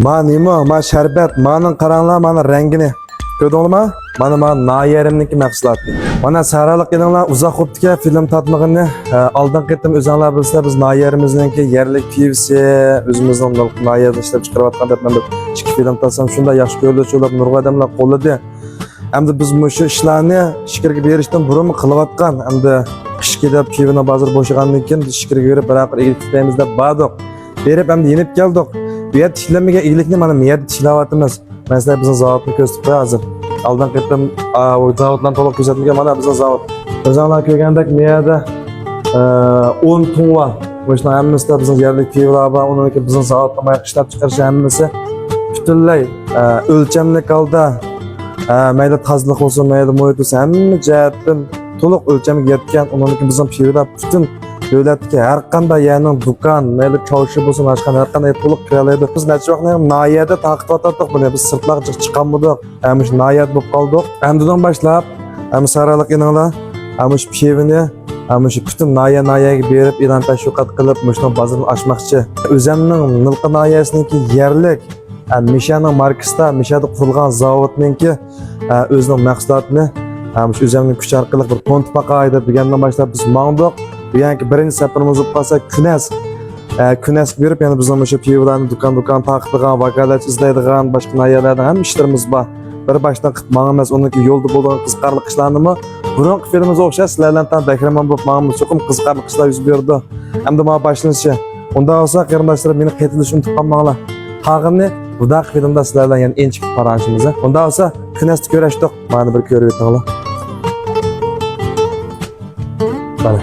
Ma nima, ma sharbat, ma'ning qaranglar, mana rangini. Ko'rdingizmi? Mana nayerimniki mahsuloti. Mana saraliq edinglar, uzoq o'tdika film tatmig'ini oldin qaytim o'zinglar bilsizlar, biz nayerimizninki yerlik pivsi, o'zimizning nayerda ishlab chiqarayotgan deb men ikki film tatsam shunda yaxshi ko'rilib, nurg'a odamlar qo'lladi. Endi biz shu ishlarni shikirga berishdan burun qilayotgan, endi qishki deb pivini bozor bo'shagandan keyin shikirga berib biroq egitimiz deb bordik. Berib endi yenib keldik. Bu yerda ishlamagan eglikni mana bu yerda ishlayapmiz. Mesela bizim zavodni ko'rsatib hozir. Oldin qaytdim, zavoddan to'liq ko'rsatilgan mana bizim zavod. O'zinglar ko'rgandek bu yerda 10 tonva. Bo'shna hammasida bizim yerlik pivlar bor, uniki bizim zavodda mayq ishlab chiqarish hammasi butunlay o'lchamli holda, mayda tozalik bo'lsin, mayda muhit bo'lsin, hamma jihatdan to'liq o'lchamga yetgan, uniki bizim pivlar butun davlatga har qanday ya'ni do'kon, mayli choyshi bo'lsin, boshqa har qanday to'liq kiralaydi. Biz necha vaqtdan noyada taqib buni biz sirtlarga chiqanmadik. Ham shu noyat bo'lib qoldik. Endi boshlab ham saraliq eninglar, ham shu pivini, ham shu butun noyaga berib, e'lon tashviqot qilib, shuni bozorni ochmoqchi. O'zimning Nilqi noyasiniki yerlik, Mishaning markasida, Mishada qurilgan zavodninki o'zining mahsulotini ham shu o'zimning kuch orqali bir kontpaqa deb degandan boshlab biz mangdik. Yani birinci seferimiz olsa künes verip yani bizim şu pivlarni do'kon taqdigan, vakalat izlaydigan, boshqa nayalardan ham ishlarimiz bor. Bir başdan qitmağımız onunki yo'lda bo'lgan qiziqarli ishlarni burungi filmimizga o'xshash sizlardan bahramand bo'lib ma'lum cho'qim qiziqarli ishlar yuz berdi. Endi mana boshlanishi. Unda olsa qarindoshlar meni qaytilish unutib qolmanglar. Tag'inni budaq filmda sizlardan yana enchik paranchimiz. Unda olsa künesni ko'rishdik. Mana bir ko'rib o'tinglar. Bana.